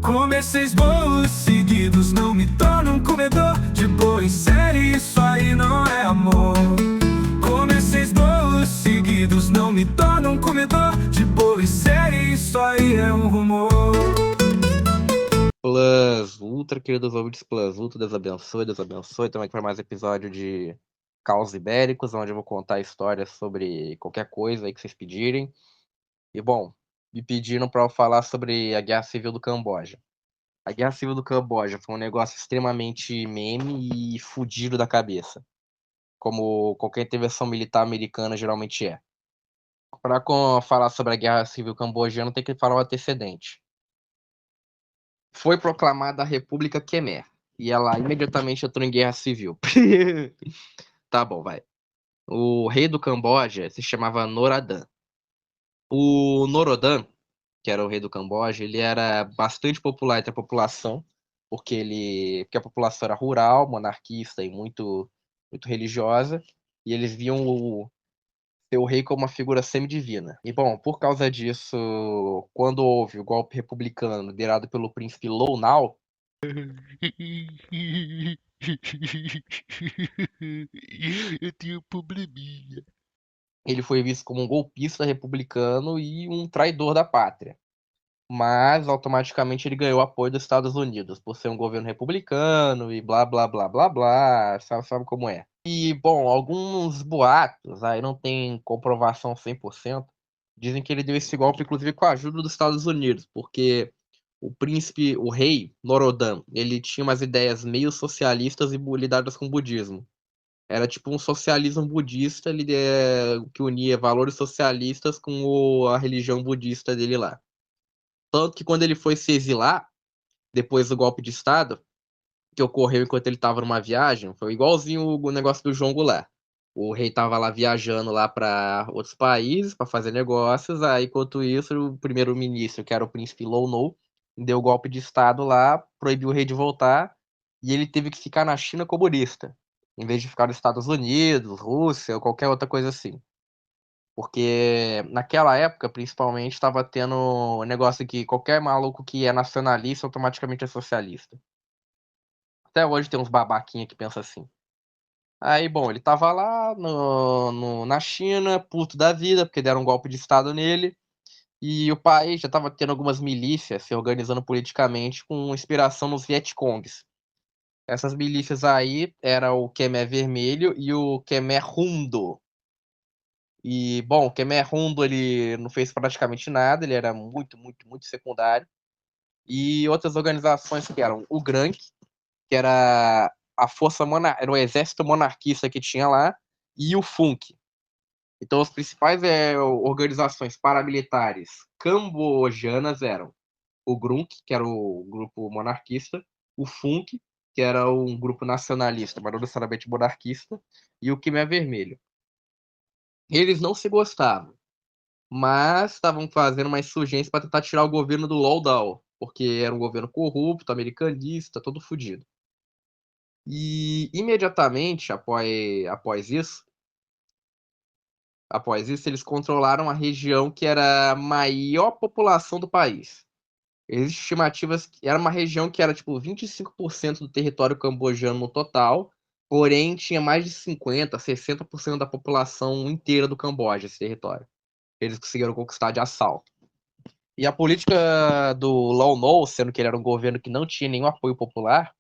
Comer 6 bolos seguidos não me torna um comedor de boa em série, isso aí não é amor. Comer 6 bolos seguidos não me torna um comedor de boa em série, isso aí é um rumor. Plus Ultra, queridos ouvintes, Plus Ultra, Deus abençoe, Deus abençoe. Estamos aqui para mais episódio de Caos Ibéricos, onde eu vou contar histórias sobre qualquer coisa aí que vocês pedirem. E bom, me pediram para eu falar sobre a Guerra Civil do Camboja. A Guerra Civil do Camboja foi um negócio extremamente meme e fudido da cabeça, como qualquer intervenção militar americana geralmente é. Para falar sobre a Guerra Civil Cambojana, tem que falar o antecedente. Foi proclamada a República Khmer e ela imediatamente entrou em guerra civil. Tá bom, vai. O rei do Camboja se chamava Norodom. O Norodom, que era o rei do Camboja, ele era bastante popular entre a população, porque a população era rural, monarquista e muito religiosa, e eles viam seu rei como uma figura semidivina. E bom, por causa disso, quando houve o golpe republicano liderado pelo príncipe Lou Nau, Eu tenho um probleminha. ele foi visto como um golpista republicano e um traidor da pátria. Mas automaticamente ele ganhou apoio dos Estados Unidos, por ser um governo republicano e blá blá blá blá blá, sabe como é. E, bom, alguns boatos, aí não tem comprovação 100%, dizem que ele deu esse golpe inclusive com a ajuda dos Estados Unidos, porque o rei Norodom, ele tinha umas ideias meio socialistas e lidadas com o budismo. Era tipo um socialismo budista que unia valores socialistas com a religião budista dele lá. Tanto que quando ele foi se exilar, depois do golpe de Estado, que ocorreu enquanto ele estava numa viagem, foi igualzinho o negócio do João Goulart. O rei estava lá viajando lá para outros países para fazer negócios, aí enquanto isso o primeiro-ministro, que era o príncipe Lou Nou, deu o golpe de Estado lá, proibiu o rei de voltar, e ele teve que ficar na China comunista, em vez de ficar nos Estados Unidos, Rússia ou qualquer outra coisa assim. Porque naquela época, principalmente, estava tendo um negócio que qualquer maluco que é nacionalista automaticamente é socialista. Até hoje tem uns babaquinha que pensam assim. Aí, bom, ele tava lá na China, puto da vida, porque deram um golpe de Estado nele. E o país já tava tendo algumas milícias se organizando politicamente com inspiração nos Vietcongs. Essas milícias aí eram o Khmer Vermelho e o Khmer Rundo. E, bom, o Khmer Rundo ele não fez praticamente nada, ele era muito secundário. E outras organizações que eram o GRANC, que era era o exército monarquista que tinha lá, e o FUNC. Então, as principais organizações paramilitares cambojanas eram o GRUNC, que era o grupo monarquista, o FUNC, que era um grupo nacionalista, mas não necessariamente monarquista, e o Khmer Vermelho. Eles não se gostavam, mas estavam fazendo uma insurgência para tentar tirar o governo do Lowdown, porque era um governo corrupto, americanista, todo fodido. E imediatamente após isso, eles controlaram a região que era a maior população do país. Existem estimativas que era uma região que era tipo 25% do território cambojano no total, porém tinha mais de 50, 60% da população inteira do Camboja, esse território. Eles conseguiram conquistar de assalto. E a política do Lon Nol, sendo que ele era um governo que não tinha nenhum apoio popular,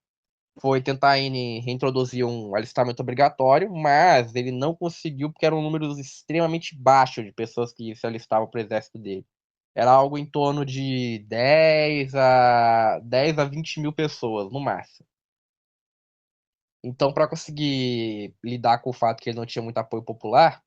foi tentar reintroduzir um alistamento obrigatório, mas ele não conseguiu porque eram números extremamente baixos de pessoas que se alistavam para o exército dele. Era algo em torno de 10 a 20 mil pessoas, no máximo. Então, para conseguir lidar com o fato que ele não tinha muito apoio popular,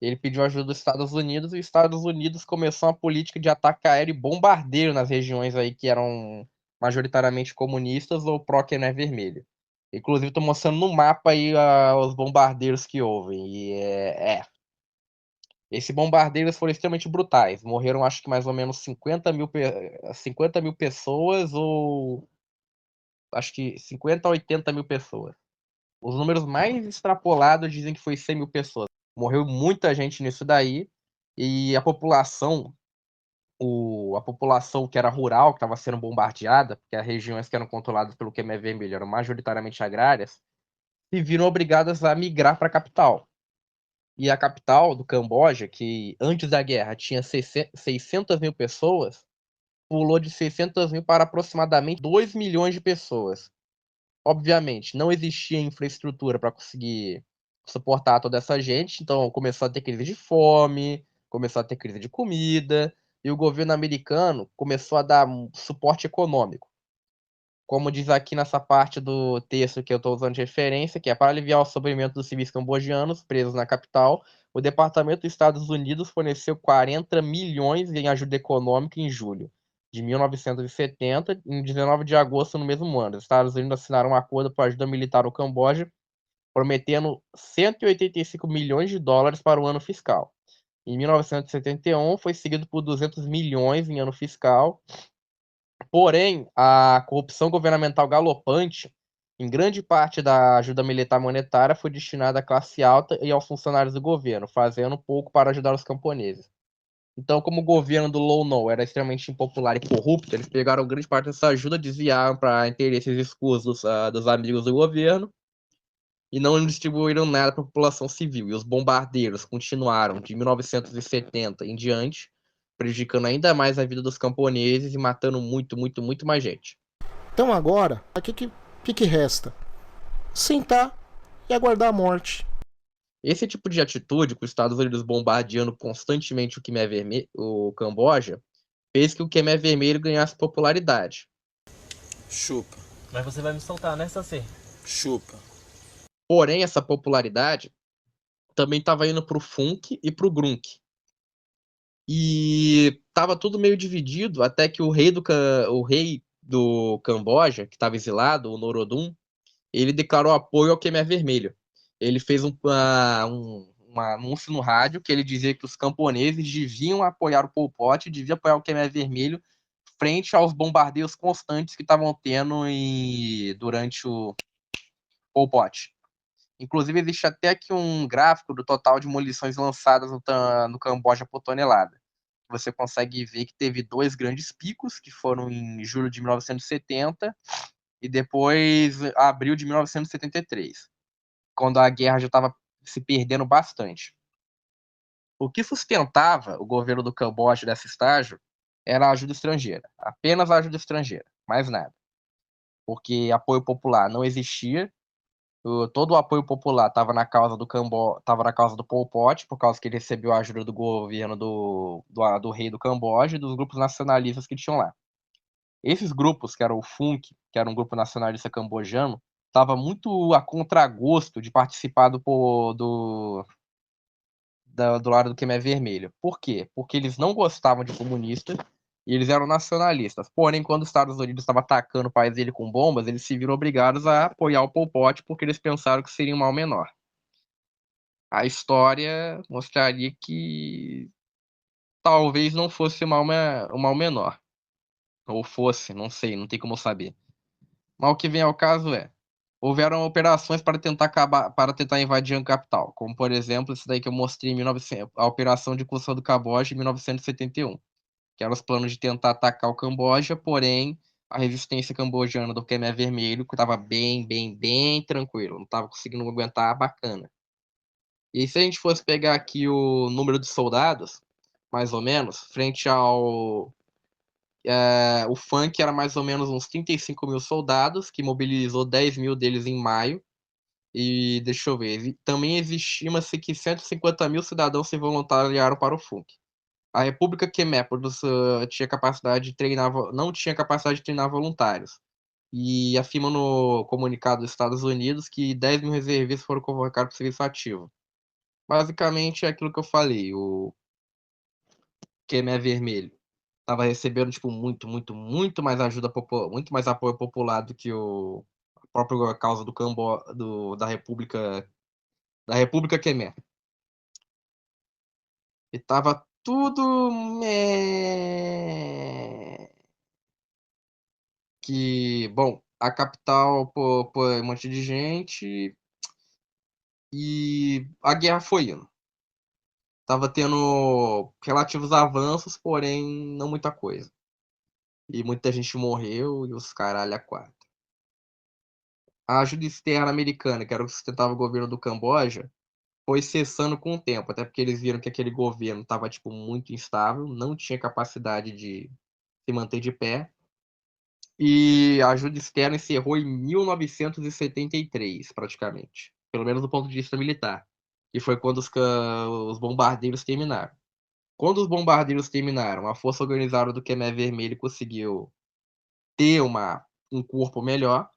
ele pediu ajuda dos Estados Unidos e os Estados Unidos começou uma política de ataque aéreo e bombardeio nas regiões aí que eram majoritariamente comunistas ou pró-Khmer Vermelho. Inclusive, estou mostrando no mapa aí os bombardeiros que houve. E esses bombardeiros foram extremamente brutais. Morreram, acho que mais ou menos 50 mil pessoas, ou acho que 50 a 80 mil pessoas. Os números mais extrapolados dizem que foi 100 mil pessoas. Morreu muita gente nisso daí. E a população a população que era rural, que estava sendo bombardeada, porque as regiões que eram controladas pelo Khmer Vermelho eram majoritariamente agrárias, se viram obrigadas a migrar para a capital. E a capital do Camboja, que antes da guerra tinha 600 mil pessoas, pulou de 600 mil para aproximadamente 2 milhões de pessoas. Obviamente, não existia infraestrutura para conseguir suportar toda essa gente, então começou a ter crise de fome, começou a ter crise de comida, e o governo americano começou a dar suporte econômico. Como diz aqui nessa parte do texto que eu estou usando de referência, que é para aliviar o sofrimento dos civis cambojanos presos na capital, o Departamento dos Estados Unidos forneceu 40 milhões em ajuda econômica em julho de 1970. Em 19 de agosto no mesmo ano, os Estados Unidos assinaram um acordo para ajuda militar ao Camboja, prometendo 185 milhões de dólares para o ano fiscal. Em 1971, foi seguido por 200 milhões em ano fiscal. Porém, a corrupção governamental galopante, em grande parte da ajuda militar monetária, foi destinada à classe alta e aos funcionários do governo, fazendo pouco para ajudar os camponeses. Então, como o governo do Lon Nol era extremamente impopular e corrupto, eles pegaram grande parte dessa ajuda, desviaram para interesses escusos dos amigos do governo e não distribuíram nada para a população civil. E os bombardeiros continuaram de 1970 em diante, prejudicando ainda mais a vida dos camponeses e matando muito, muito, muito mais gente. Então agora, o que resta? Sentar e aguardar a morte. Esse tipo de atitude, com os Estados Unidos bombardeando constantemente o Camboja, fez que o Khmer Vermelho ganhasse popularidade. Chupa, Mas você vai me soltar, né, Saci? chupa. Porém, essa popularidade também estava indo pro funk e pro grunk. E tava tudo meio dividido, até que o rei do Camboja, que estava exilado, o Norodum, ele declarou apoio ao Khmer Vermelho. Ele fez um anúncio no rádio que ele dizia que os camponeses deviam apoiar o Pol Pot, deviam apoiar o Khmer Vermelho frente aos bombardeios constantes que estavam tendo durante o Pol Pot. Inclusive, existe até aqui um gráfico do total de munições lançadas no Camboja por tonelada. Você consegue ver que teve dois grandes picos, que foram em julho de 1970 e depois abril de 1973, quando a guerra já estava se perdendo bastante. O que sustentava o governo do Camboja nesse estágio era a ajuda estrangeira, apenas a ajuda estrangeira, mais nada. Porque apoio popular não existia, todo o apoio popular estava na causa estava na causa do Pol Pot, por causa que ele recebeu a ajuda do governo do rei do Camboja e dos grupos nacionalistas que tinham lá. Esses grupos, que era o FUNC, que era um grupo nacionalista cambojano, estava muito a contragosto de participar do lado do Khmer Vermelho. Por quê? Porque eles não gostavam de comunistas e eles eram nacionalistas. Porém, quando os Estados Unidos estavam atacando o país dele com bombas, eles se viram obrigados a apoiar o Pol Pot porque eles pensaram que seria um mal menor. A história mostraria que talvez não fosse um mal menor. Ou fosse, não sei, não tem como saber. Mas o que vem ao caso houveram operações para tentar invadir a capital, como por exemplo, isso daí que eu mostrei em 1900, a Operação de Inclusão do Camboja em 1971, que eram os planos de tentar atacar o Camboja, porém a resistência cambojana do Khmer Vermelho que estava bem, bem, bem tranquilo, não estava conseguindo aguentar bacana. E se a gente fosse pegar aqui o número de soldados, mais ou menos, frente ao o funk era mais ou menos uns 35 mil soldados, que mobilizou 10 mil deles em maio. E deixa eu ver, também estima-se que 150 mil cidadãos se voluntariaram para o funk. A República Khmer tinha capacidade de treinar, não tinha capacidade de treinar voluntários. E afirma no comunicado dos Estados Unidos que 10 mil reservistas foram convocados para o serviço ativo. Basicamente é aquilo que eu falei, o Khmer Vermelho estava recebendo tipo muito, muito, muito mais muito mais apoio popular do que a própria causa do da República Khmer. E tava tudo que, bom, a capital pô, um monte de gente e a guerra foi indo. estava tendo relativos avanços, porém não muita coisa. E muita gente morreu e os caralho a quatro. A ajuda externa americana, que era o que sustentava o governo do Camboja, foi cessando com o tempo, até porque eles viram que aquele governo estava tipo, muito instável, não tinha capacidade de se manter de pé. E a ajuda externa encerrou em 1973, praticamente. Pelo menos do ponto de vista militar. Que foi quando os bombardeiros terminaram. Quando os bombardeiros terminaram, a força organizada do Khmer Vermelho conseguiu ter um corpo melhor.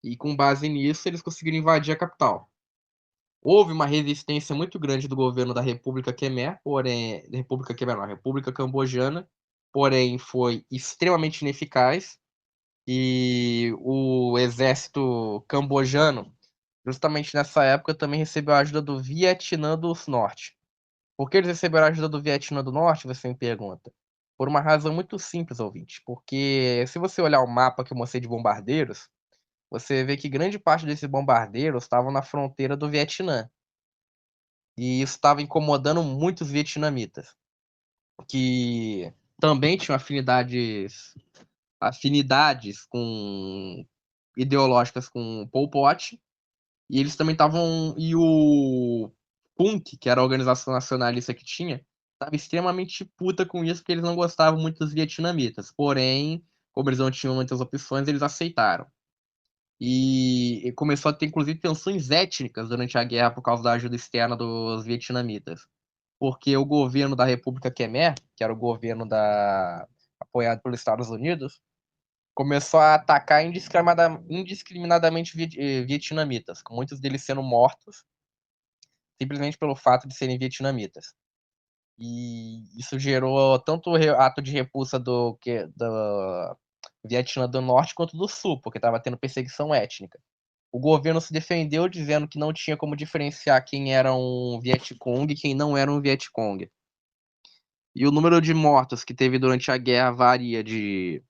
E com base nisso, eles conseguiram invadir a capital. Houve uma resistência muito grande do governo da República Khmer, porém, República Khmer não, República Cambojana, porém foi extremamente ineficaz e o exército cambojano, justamente nessa época, também recebeu a ajuda do Vietnã do Norte. Por que eles receberam a ajuda do Vietnã do Norte, você me pergunta? Por uma razão muito simples, ouvinte. Porque se você olhar o mapa que eu mostrei de bombardeiros, você vê que grande parte desses bombardeiros estavam na fronteira do Vietnã. E isso estava incomodando muito os vietnamitas, que também tinham afinidades ideológicas com Pol Pot, e eles também estavam. E o PUNC, que era a organização nacionalista que tinha, estava extremamente puta com isso, porque eles não gostavam muito dos vietnamitas. Porém, como eles não tinham muitas opções, eles aceitaram. E começou a ter, inclusive, tensões étnicas durante a guerra por causa da ajuda externa dos vietnamitas. Porque o governo da República Khmer, que era o governo apoiado pelos Estados Unidos, começou a atacar indiscriminadamente vietnamitas, com muitos deles sendo mortos, simplesmente pelo fato de serem vietnamitas. E isso gerou tanto ato de repulsa do Vietnã do Norte quanto do Sul, porque estava tendo perseguição étnica. O governo se defendeu dizendo que não tinha como diferenciar quem era um Vietcong e quem não era um Vietcong. E o número de mortos que teve durante a guerra varia de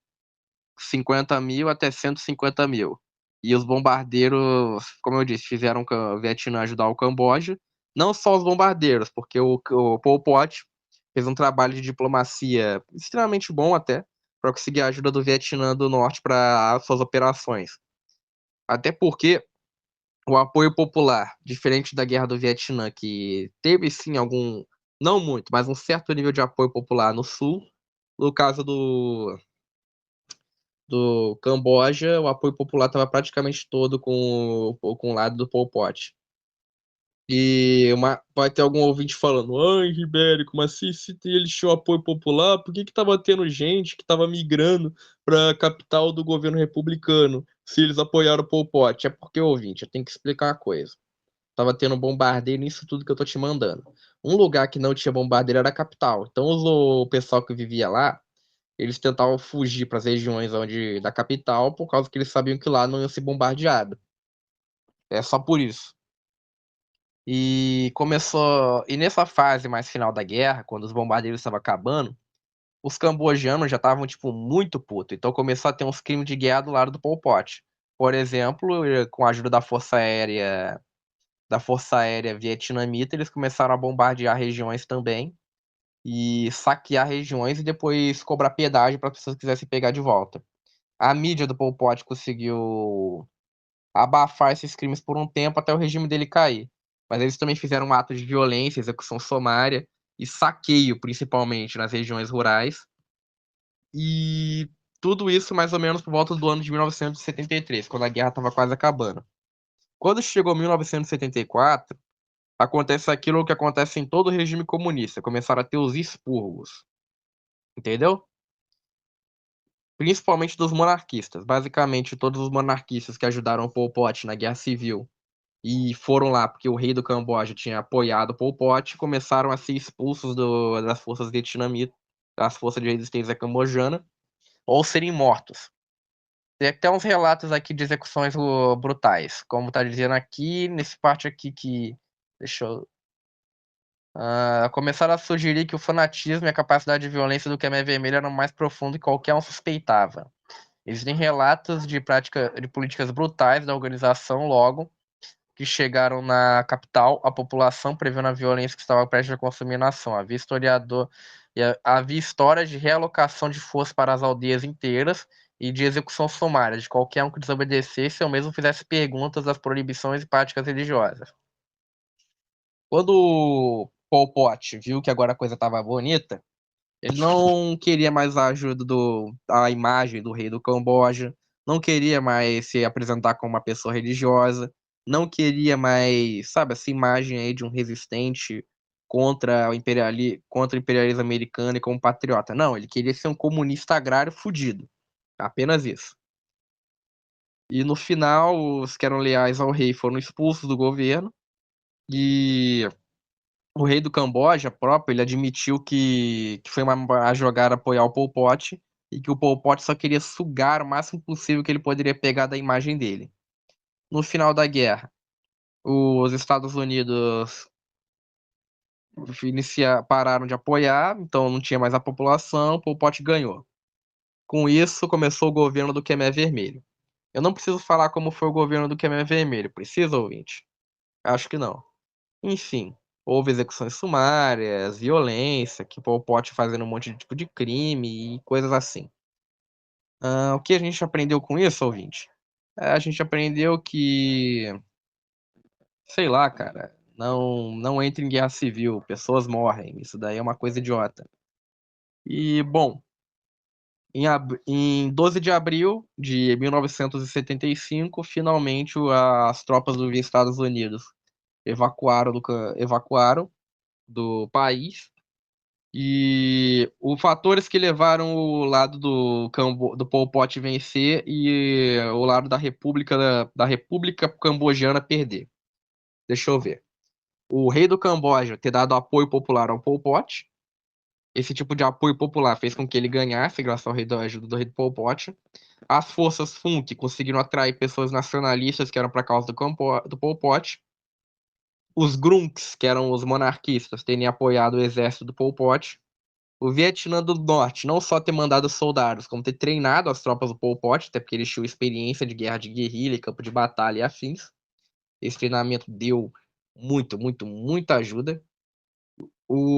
50 mil até 150 mil. E os bombardeiros, como eu disse, fizeram o Vietnã ajudar o Camboja. Não só os bombardeiros, porque o Pol Pot fez um trabalho de diplomacia extremamente bom até, para conseguir a ajuda do Vietnã do Norte para suas operações. Até porque o apoio popular, diferente da Guerra do Vietnã, que teve sim não muito, mas um certo nível de apoio popular no Sul, no caso do Camboja, o apoio popular estava praticamente todo com o lado do Pol Pot. E vai ter algum ouvinte falando, ai, Ribéry, como assim? Se eles tinham apoio popular, por que tava tendo gente que tava migrando para a capital do governo republicano, se eles apoiaram o Pol Pot? É porque, ouvinte, eu tenho que explicar uma coisa. Tava tendo bombardeio nisso tudo que eu tô te mandando. Um lugar que não tinha bombardeiro era a capital. Então o pessoal que vivia lá, eles tentavam fugir para as regiões da capital, por causa que eles sabiam que lá não ia ser bombardeado. É só por isso. E nessa fase mais final da guerra, quando os bombardeiros estavam acabando, os cambojanos já estavam tipo muito putos. Então começou a ter uns crimes de guerra do lado do Pol Pot. Por exemplo, com a ajuda da Força Aérea Vietnamita, eles começaram a bombardear regiões também e saquear regiões e depois cobrar pedágio para as pessoas que quisessem pegar de volta. A mídia do Pol Pot conseguiu abafar esses crimes por um tempo até o regime dele cair. Mas eles também fizeram atos de violência, execução sumária e saqueio, principalmente nas regiões rurais. E tudo isso mais ou menos por volta do ano de 1973, quando a guerra estava quase acabando. Quando chegou 1974, acontece aquilo que acontece em todo regime comunista. Começaram a ter os expurgos. Entendeu? Principalmente dos monarquistas. Basicamente, todos os monarquistas que ajudaram o Pol Pot na Guerra Civil e foram lá porque o rei do Camboja tinha apoiado o Pol Pot, começaram a ser expulsos das forças vietnamitas, das forças de resistência cambojana, ou serem mortos. Tem até uns relatos aqui de execuções brutais. Como tá dizendo aqui, nesse parte aqui que. Deixa eu. Começaram a sugerir que o fanatismo e a capacidade de violência do Khmer Vermelho eram mais profundo que qualquer um suspeitava. Existem relatos de políticas brutais da organização, logo, que chegaram na capital, a população, prevendo a violência que estava prestes a consumir na nação. Havia histórias de realocação de forças para as aldeias inteiras e de execução sumária de qualquer um que desobedecesse ou mesmo fizesse perguntas às proibições e práticas religiosas. Quando o Pol Pot viu que agora a coisa estava bonita, ele não queria mais a ajuda a imagem do rei do Camboja, não queria mais se apresentar como uma pessoa religiosa, não queria mais, sabe, essa imagem aí de um resistente contra o imperialismo americano e como patriota. Não, ele queria ser um comunista agrário fudido. Apenas isso. E no final, os que eram leais ao rei foram expulsos do governo e o rei do Camboja próprio, ele admitiu que foi uma jogada apoiar o Pol Pot e que o Pol Pot só queria sugar o máximo possível que ele poderia pegar da imagem dele. No final da guerra, os Estados Unidos pararam de apoiar, então não tinha mais a população, o Pol Pot ganhou. Com isso, começou o governo do Khmer Vermelho. Eu não preciso falar como foi o governo do Khmer Vermelho, precisa, ouvinte? Acho que não. Enfim, houve execuções sumárias, violência, que o Pol Pot fazendo um monte de tipo de crime e coisas assim. O que a gente aprendeu com isso, ouvinte? A gente aprendeu que, sei lá, cara, não entre em guerra civil, pessoas morrem, isso daí é uma coisa idiota. E, bom, em 12 de abril de 1975, finalmente as tropas dos Estados Unidos evacuaram do país. E os fatores que levaram o lado do Pol Pot vencer e o lado da República Cambojana perder. Deixa eu ver. O rei do Camboja ter dado apoio popular ao Pol Pot. Esse tipo de apoio popular fez com que ele ganhasse, graças à ajuda do rei do Pol Pot. As forças FUNC conseguiram atrair pessoas nacionalistas que eram para causa do Pol Pot. Os Grunts, que eram os monarquistas, terem apoiado o exército do Pol Pot. O Vietnã do Norte não só ter mandado soldados, como ter treinado as tropas do Pol Pot, até porque eles tinham experiência de guerra de guerrilha, campo de batalha e afins. Esse treinamento deu muita ajuda.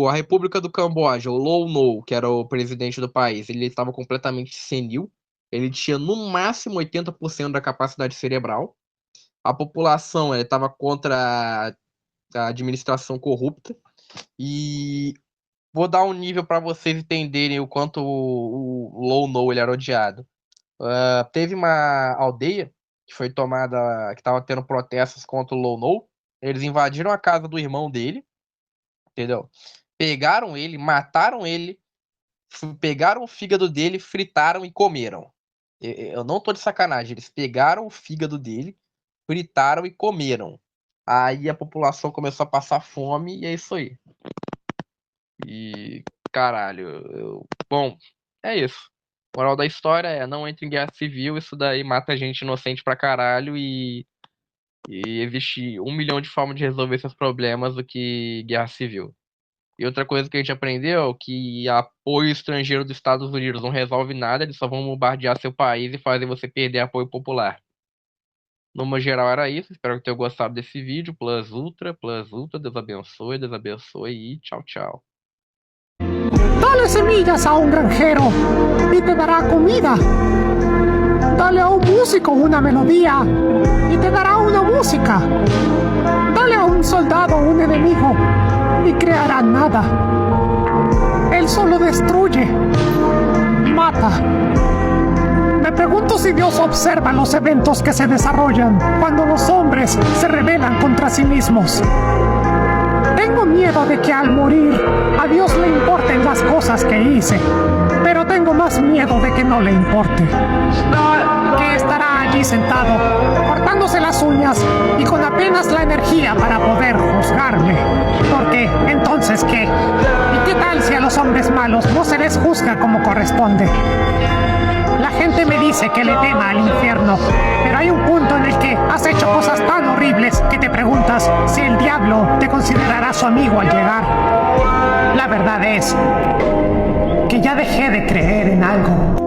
A República do Camboja, o Lon Nol, que era o presidente do país, ele estava completamente senil. Ele tinha no máximo 80% da capacidade cerebral. A população estava contra a administração corrupta. E vou dar um nível para vocês entenderem o quanto o Lon Nol ele era odiado. Teve uma aldeia que foi tomada, que estava tendo protestos contra o Lon Nol. Eles invadiram a casa do irmão dele, entendeu? Pegaram ele, mataram ele, pegaram o fígado dele, fritaram e comeram. Eu não tô de sacanagem, eles pegaram o fígado dele, fritaram e comeram. Aí a população começou a passar fome e é isso aí. E, caralho, bom, é isso. Moral da história é, não entre em guerra civil, isso daí mata gente inocente pra caralho e existe 1 milhão de formas de resolver esses problemas do que guerra civil. E outra coisa que a gente aprendeu é que apoio estrangeiro dos Estados Unidos não resolve nada, eles só vão bombardear seu país e fazer você perder apoio popular. No geral era isso, espero que tenham gostado desse vídeo. Plus Ultra, Deus abençoe e tchau, tchau. Dale semillas a un granjero y te dará comida. Dale a un músico una melodía y te dará una música. Dale a un soldado un enemigo y creará nada. Él solo destruye, mata. Me pregunto si Dios observa los eventos que se desarrollan cuando los hombres se rebelan contra sí mismos. Tengo miedo de que al morir a Dios le importen las cosas que hice, pero tengo más miedo de que no le importe. Que estará allí sentado, cortándose las uñas y con apenas la energía para poder juzgarme. Porque, entonces, ¿qué? ¿Y qué tal si a los hombres malos no se les juzga como corresponde? La gente me dice que le tema al infierno, pero hay un punto en el que has hecho cosas tan horribles que te preguntas si el diablo te considerará su amigo al llegar. La verdad es que ya dejé de creer en algo.